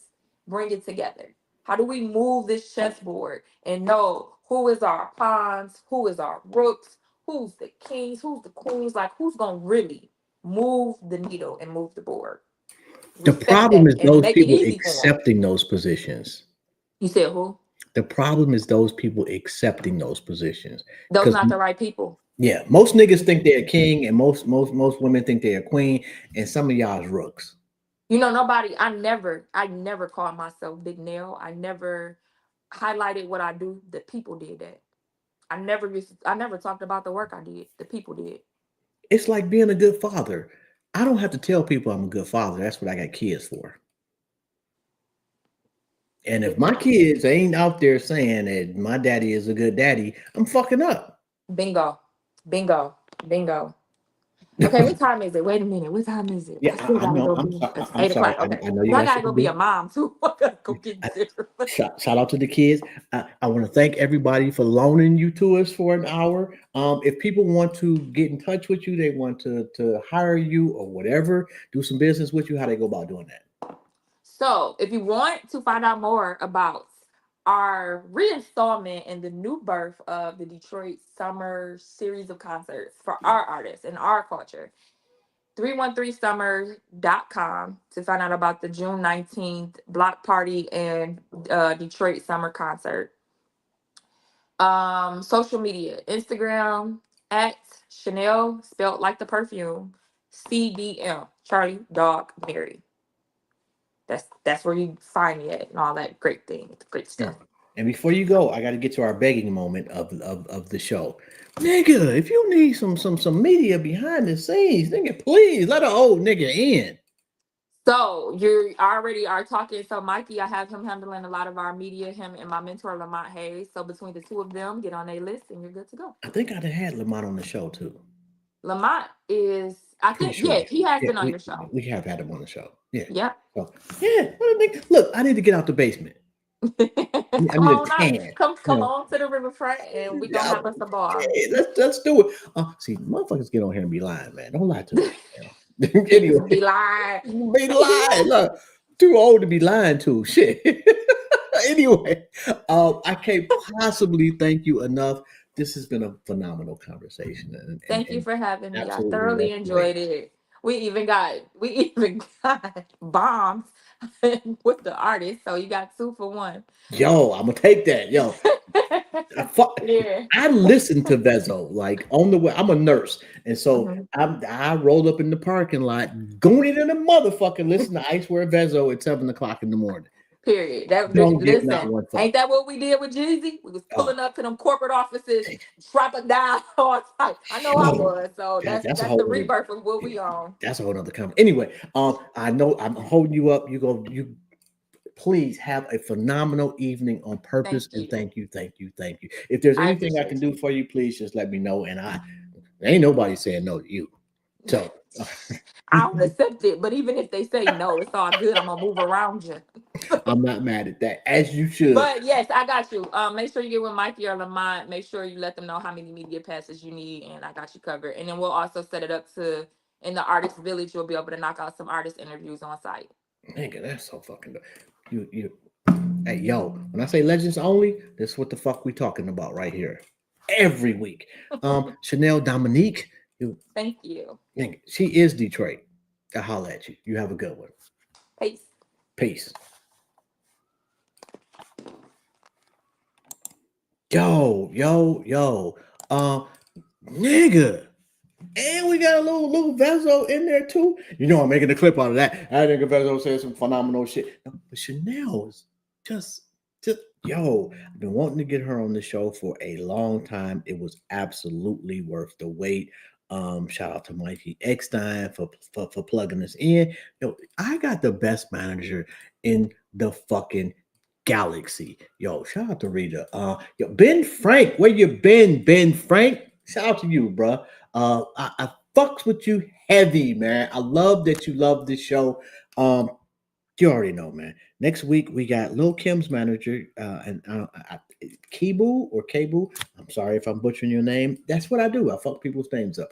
bring it together? How do we move this chessboard and know who is our pawns, who is our rooks, who's the kings, who's the queens, like who's gonna really move the needle and move the board? The Respect problem that is and those make it people easy for them. accepting those positions. You said who? The problem is those people accepting those positions. Those Because not the right people. yeah, most niggas think they're a king, and most women think they're a queen, and some of y'all is rooks. Nobody. I never called myself Big Nail. I never highlighted what I do. The people did that. I never talked about the work I did. The people did. It's like being a good father. I don't have to tell people I'm a good father. That's what I got kids for. And if my kids ain't out there saying that my daddy is a good daddy, I'm fucking up. Bingo. Bingo. Bingo. Okay, what time is it? Wait a minute. What time is it? Yeah, I still I gotta know. go I'm be. sorry. It's I'm 8 o'clock. sorry. Okay. I know you 'Cause I got gotta shit to go be a do. mom too. I gotta go get dinner. Shout out to the kids. I want to thank everybody for loaning you to us for an hour. If people want to get in touch with you, they want to hire you or whatever, do some business with you, how they go about doing that? So, if you want to find out more about our reinstallment and the new birth of the Detroit Summer series of concerts for our artists and our culture, 313summers.com to find out about the June 19th block party and Detroit Summer concert. Social media, Instagram at Chanel, spelled like the perfume, CDM, Charlie Dog Mary. That's where you find me at and all that great Yeah. stuff. And before you go, I got to get to our begging moment of the show. Nigga, if you need some media behind the scenes, nigga, please let an old nigga in. So you already are talking. So Mikey, I have him handling a lot of our media, him and my mentor Lamont Hayes. So between the two of them, get on a list and you're good to go. I think I'd have had Lamont on the show too. Lamont is, I Pretty think, sure. yeah, he has Yeah, been on your show. we have had him on the show. Yeah. Yep. So, yeah. What a nigga. Look, I need to get out the basement. I Come need a on out. tan. Come on to the riverfront and we're gonna Yeah, have us a ball. yeah, let's do it. See, motherfuckers get on here and be lying, man. Don't lie to me. Niggas be Anyway, lying. be lying. Look, too old to be lying to. Shit. Anyway, I can't possibly thank you enough. This has been a phenomenal conversation, Thank you and for having me. I absolutely thoroughly love the way. enjoyed it. We even got bombs with the artist, so you got 2 for 1. Yo, I'm gonna take that. Yo, I, fu- Yeah. I listen to Vezo like on the way. I'm a nurse, and so Mhm. I roll up in the parking lot, going in the motherfucker, listen to I Swear Vezo at 7 o'clock in the morning. Period. Don't get not Listen, one fuck. ain't that what we did with Jeezy? We was Oh, pulling up to them corporate offices, dropping down all type. I know I yo, was. So that's a that's the whole other. rebirth of what we on. That's a whole other comment. Anyway, I know I'm holding you up. You please have a phenomenal evening on Thank purpose, and you. thank you. If there's I anything I can appreciate do for you, please just let me know. And ain't nobody saying no to you. you. So I don't accept it, but even if they say no, it's all good. I'm gonna move around you. I'm not mad at that, as you should. But yes, I got you. Make sure you get with Mikey or Lamont. Make sure you let them know how many media passes you need, and I got you covered. And then we'll also set it up to in the artist village. You'll be able to knock out some artist interviews on site. Nigga, that's so fucking good. You hey yo, when I say legends only, this is what the fuck we talking about right here. Every week. Chanel Domonique, Thank you. she is Detroit. I'll holler at you. You have a good one. Peace. Peace. Yo. Nigga. And we got a little Vezo in there too. You know, I'm making a clip out of that. I think Vezo said some phenomenal shit. No, but Chanel is just yo. I've been wanting to get her on the show for a long time. It was absolutely worth the wait. Shout out to Mikey Eckstein for plugging us in. Yo, I got the best manager in the fucking galaxy. Yo, shout out to Rita. Yo, Ben Frank, where you been, Ben Frank? Shout out to you, bro. I fucks with you heavy, man. I love that you love this show. You already know, man. Next week we got Lil Kim's manager, and Kibu or Kabu. I'm sorry if I'm butchering your name. That's what I do. I fuck people's names up.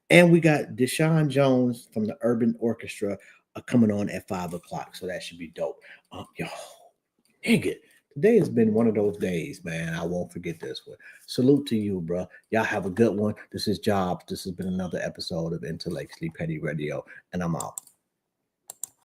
And we got Deshaun Jones from the Urban Orchestra coming on at 5 o'clock. So that should be dope. Yo, nigga. Today has been one of those days, man. I won't forget this one. Salute to you, bro. Y'all have a good one. This is Jobs. This has been another episode of Intellectually Petty Radio, and I'm out.